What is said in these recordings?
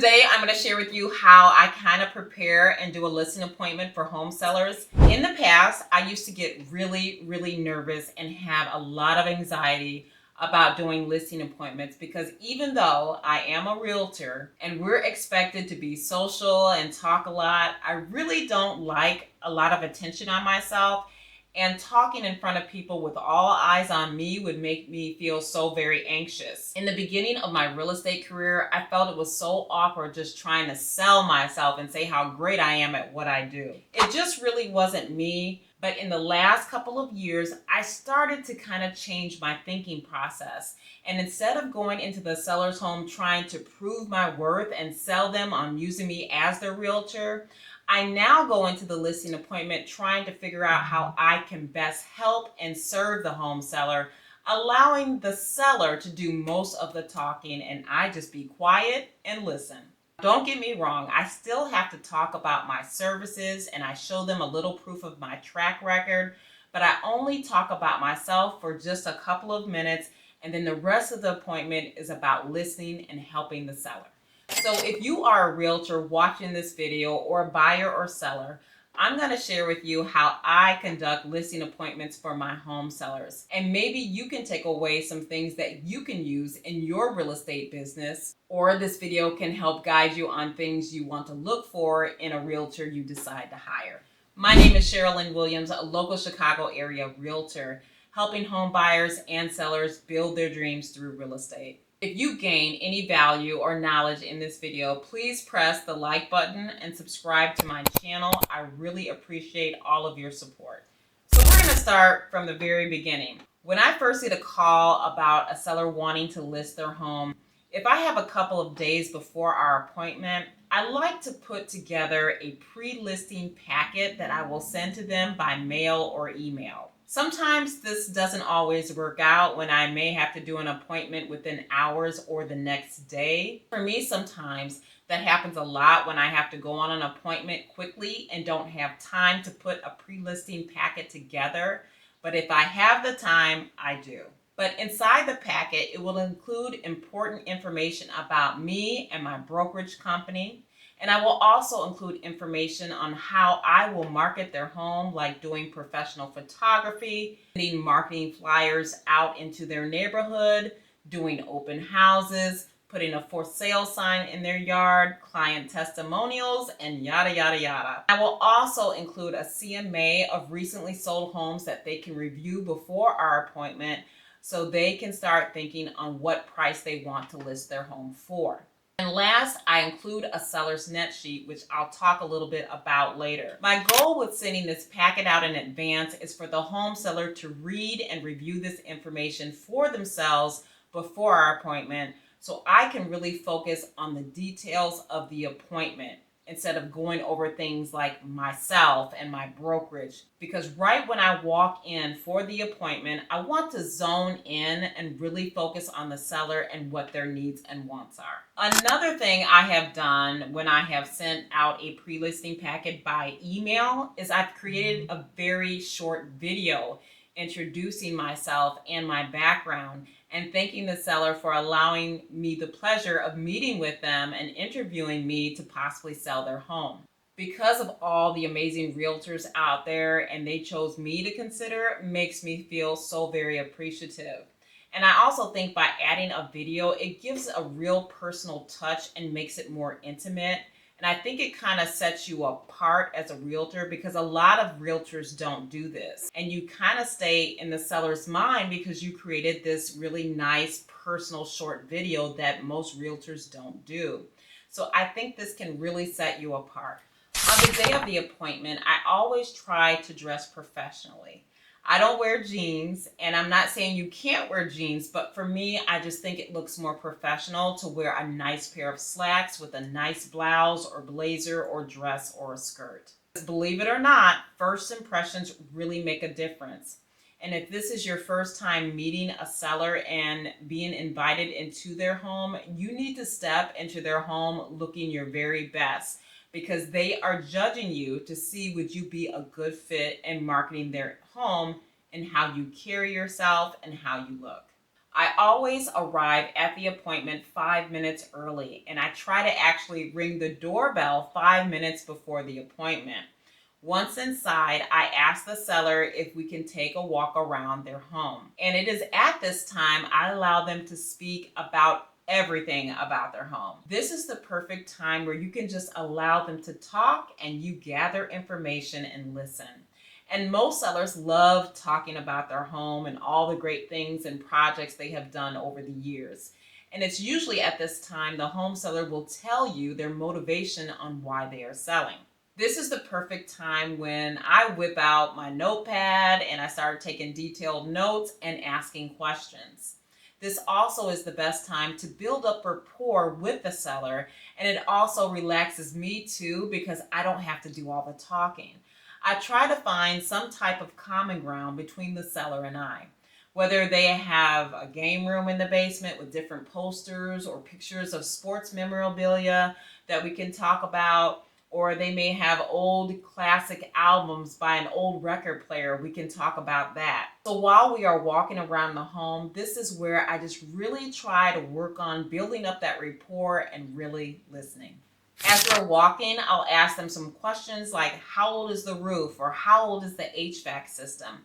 Today, I'm going to share with you how I kind of prepare and do a listing appointment for home sellers. In the past, I used to get really nervous and have a lot of anxiety about doing listing appointments because even though I am a realtor and we're expected to be social and talk a lot, I really don't like a lot of attention on myself. And talking in front of people with all eyes on me would make me feel so very anxious. In the beginning of my real estate career, I felt it was so awkward just trying to sell myself and say how great I am at what I do. It just really wasn't me. But in the last couple of years, I started to kind of change my thinking process. And instead of going into the seller's home trying to prove my worth and sell them on using me as their realtor, I now go into the listing appointment trying to figure out how I can best help and serve the home seller, allowing the seller to do most of the talking and I just be quiet and listen. Don't get me wrong, I still have to talk about my services and I show them a little proof of my track record, but I only talk about myself for just a couple of minutes, and then the rest of the appointment is about listening and helping the seller. So if you are a realtor watching this video, or a buyer or seller, I'm going to share with you how I conduct listing appointments for my home sellers. And maybe you can take away some things that you can use in your real estate business, or this video can help guide you on things you want to look for in a realtor you decide to hire. My name is Cherilyn Williams, a local Chicago area realtor, helping home buyers and sellers build their dreams through real estate. If you gain any value or knowledge in this video, please press the like button and subscribe to my channel. I really appreciate all of your support. So we're going to start from the very beginning. When I first get a call about a seller wanting to list their home, if I have a couple of days before our appointment, I like to put together a pre-listing packet that I will send to them by mail or email. Sometimes this doesn't always work out when I may have to do an appointment within hours or the next day. For me, sometimes that happens a lot when I have to go on an appointment quickly and don't have time to put a pre-listing packet together. But if I have the time, I do. But inside the packet, it will include important information about me and my brokerage company. And I will also include information on how I will market their home, like doing professional photography, sending marketing flyers out into their neighborhood, doing open houses, putting a for sale sign in their yard, client testimonials, and yada, yada, yada. I will also include a CMA of recently sold homes that they can review before our appointment so they can start thinking on what price they want to list their home for. And last, I include a seller's net sheet, which I'll talk a little bit about later. My goal with sending this packet out in advance is for the home seller to read and review this information for themselves before our appointment, so I can really focus on the details of the appointment instead of going over things like myself and my brokerage. Because right when I walk in for the appointment, I want to zone in and really focus on the seller and what their needs and wants are. Another thing I have done when I have sent out a pre-listing packet by email is I've created a very short video introducing myself and my background and thanking the seller for allowing me the pleasure of meeting with them and interviewing me to possibly sell their home. Because of all the amazing realtors out there and they chose me to consider, makes me feel so very appreciative. And I also think by adding a video, it gives a real personal touch and makes it more intimate. And I think it kind of sets you apart as a realtor because a lot of realtors don't do this. And you kind of stay in the seller's mind because you created this really nice personal short video that most realtors don't do. So I think this can really set you apart. On the day of the appointment, I always try to dress professionally. I don't wear jeans, and I'm not saying you can't wear jeans, but for me, I just think it looks more professional to wear a nice pair of slacks with a nice blouse or blazer or dress or a skirt. Believe it or not, first impressions really make a difference. And if this is your first time meeting a seller and being invited into their home, you need to step into their home looking your very best, because they are judging you to see would you be a good fit in marketing their home and how you carry yourself and how you look. I always arrive at the appointment 5 minutes early, and I try to actually ring the doorbell 5 minutes before the appointment. Once inside, I ask the seller if we can take a walk around their home. And it is at this time I allow them to speak about everything about their home. This is the perfect time where you can just allow them to talk and you gather information and listen. And most sellers love talking about their home and all the great things and projects they have done over the years. And it's usually at this time the home seller will tell you their motivation on why they are selling. This is the perfect time when I whip out my notepad and I start taking detailed notes and asking questions. This also is the best time to build up rapport with the seller, and it also relaxes me too because I don't have to do all the talking. I try to find some type of common ground between the seller and I. Whether they have a game room in the basement with different posters or pictures of sports memorabilia that we can talk about, or they may have old classic albums by an old record player, we can talk about that. So while we are walking around the home, this is where I just really try to work on building up that rapport and really listening. As we're walking, I'll ask them some questions like, how old is the roof, or how old is the HVAC system?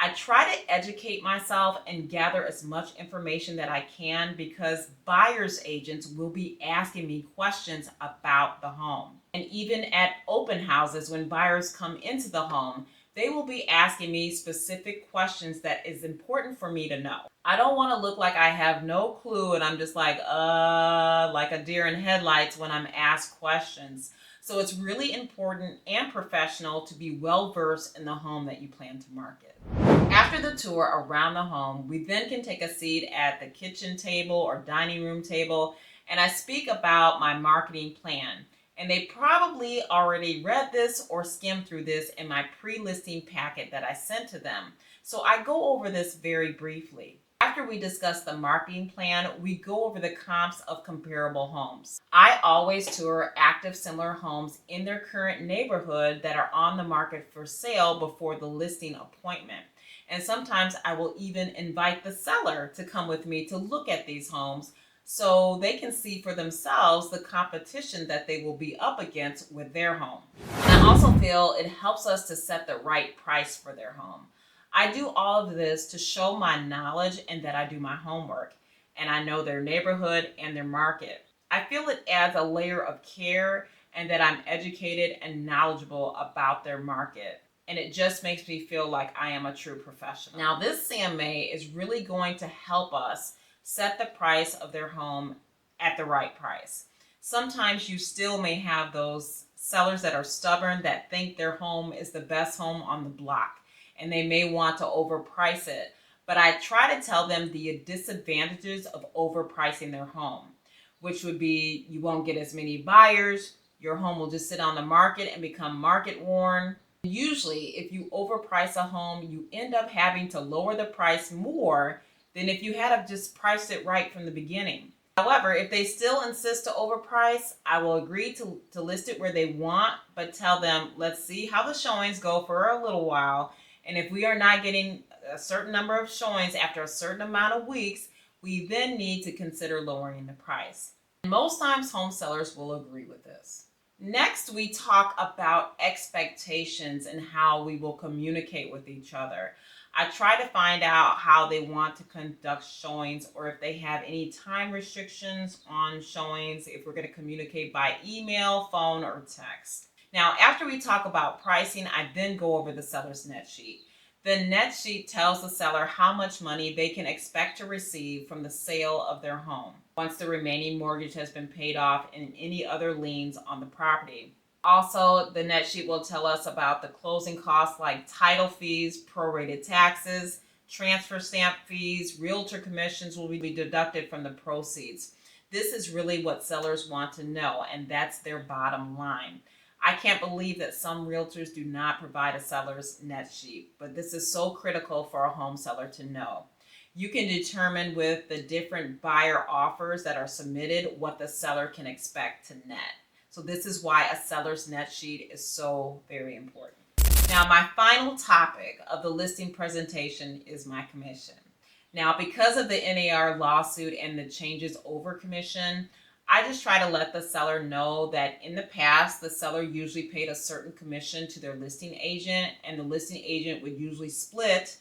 I try to educate myself and gather as much information that I can because buyer's agents will be asking me questions about the home. And even at open houses, when buyers come into the home, they will be asking me specific questions that is important for me to know. I don't want to look like I have no clue and I'm just like a deer in headlights when I'm asked questions. So it's really important and professional to be well versed in the home that you plan to market. After the tour around the home, we then can take a seat at the kitchen table or dining room table, and I speak about my marketing plan. And they probably already read this or skimmed through this in my pre-listing packet that I sent to them. So I go over this very briefly. After we discuss the marketing plan, we go over the comps of comparable homes. I always tour active similar homes in their current neighborhood that are on the market for sale before the listing appointment. And sometimes I will even invite the seller to come with me to look at these homes so they can see for themselves the competition that they will be up against with their home. And I also feel it helps us to set the right price for their home. I do all of this to show my knowledge and that I do my homework and I know their neighborhood and their market. I feel it adds a layer of care and that I'm educated and knowledgeable about their market. And it just makes me feel like I am a true professional. Now, this CMA is really going to help us set the price of their home at the right price. Sometimes you still may have those sellers that are stubborn that think their home is the best home on the block and they may want to overprice it. But I try to tell them the disadvantages of overpricing their home, which would be you won't get as many buyers, your home will just sit on the market and become market worn. Usually, if you overprice a home, you end up having to lower the price more than if you had just priced it right from the beginning. However, if they still insist to overprice, I will agree to list it where they want, but tell them, let's see how the showings go for a little while. And if we are not getting a certain number of showings after a certain amount of weeks, we then need to consider lowering the price. Most times, home sellers will agree with this. Next, we talk about expectations and how we will communicate with each other. I try to find out how they want to conduct showings or if they have any time restrictions on showings, if we're going to communicate by email, phone, or text. Now, after we talk about pricing, I then go over the seller's net sheet. The net sheet tells the seller how much money they can expect to receive from the sale of their home once the remaining mortgage has been paid off and any other liens on the property. Also, the net sheet will tell us about the closing costs like title fees, prorated taxes, transfer stamp fees, realtor commissions will be deducted from the proceeds. This is really what sellers want to know, and that's their bottom line. I can't believe that some realtors do not provide a seller's net sheet, but this is so critical for a home seller to know. You can determine with the different buyer offers that are submitted what the seller can expect to net. So this is why a seller's net sheet is so very important. Now, my final topic of the listing presentation is my commission. Now, because of the NAR lawsuit and the changes over commission, I just try to let the seller know that in the past, the seller usually paid a certain commission to their listing agent, and the listing agent would usually split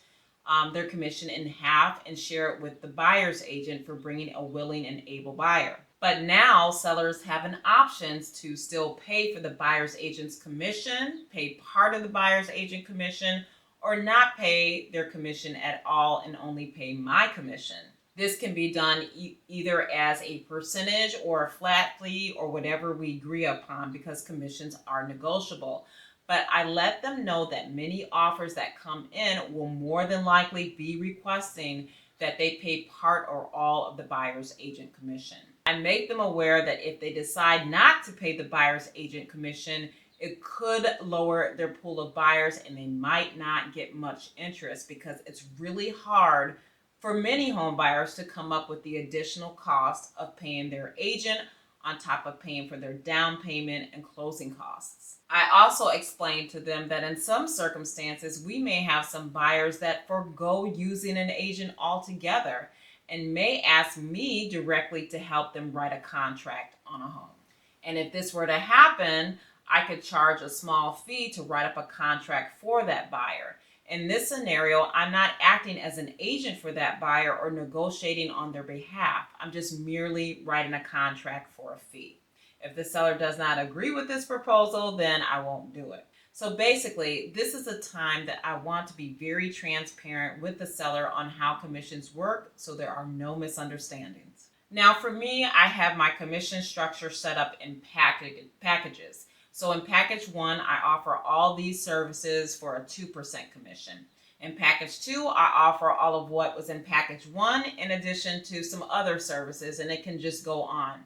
their commission in half and share it with the buyer's agent for bringing a willing and able buyer. But now sellers have an option to still pay for the buyer's agent's commission, pay part of the buyer's agent commission, or not pay their commission at all and only pay my commission. This can be done either as a percentage or a flat fee or whatever we agree upon, because commissions are negotiable. But I let them know that many offers that come in will more than likely be requesting that they pay part or all of the buyer's agent commission. I make them aware that if they decide not to pay the buyer's agent commission, it could lower their pool of buyers and they might not get much interest, because it's really hard for many home buyers to come up with the additional cost of paying their agent on top of paying for their down payment and closing costs. I also explained to them that in some circumstances, we may have some buyers that forego using an agent altogether and may ask me directly to help them write a contract on a home. And if this were to happen, I could charge a small fee to write up a contract for that buyer. In this scenario, I'm not acting as an agent for that buyer or negotiating on their behalf. I'm just merely writing a contract for a fee. If the seller does not agree with this proposal, then I won't do it. So basically, this is a time that I want to be very transparent with the seller on how commissions work, so there are no misunderstandings. Now for me, I have my commission structure set up in packages. So in package 1, I offer all these services for a 2% commission. In package 2, I offer all of what was in package 1 in addition to some other services, and it can just go on.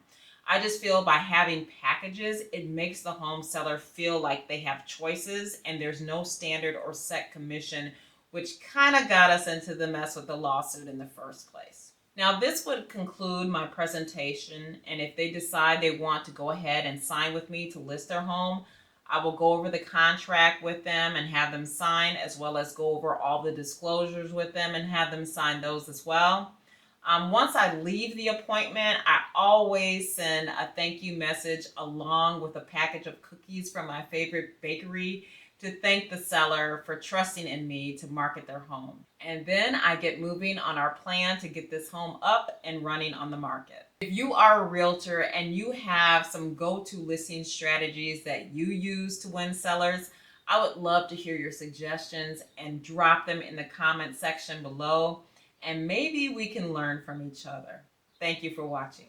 I just feel by having packages, it makes the home seller feel like they have choices and there's no standard or set commission, which kind of got us into the mess with the lawsuit in the first place. Now, this would conclude my presentation, and if they decide they want to go ahead and sign with me to list their home, I will go over the contract with them and have them sign, as well as go over all the disclosures with them and have them sign those as well. Once I leave the appointment, I always send a thank you message along with a package of cookies from my favorite bakery to thank the seller for trusting in me to market their home. And then I get moving on our plan to get this home up and running on the market. If you are a realtor and you have some go-to listing strategies that you use to win sellers, I would love to hear your suggestions and drop them in the comment section below, and maybe we can learn from each other. Thank you for watching.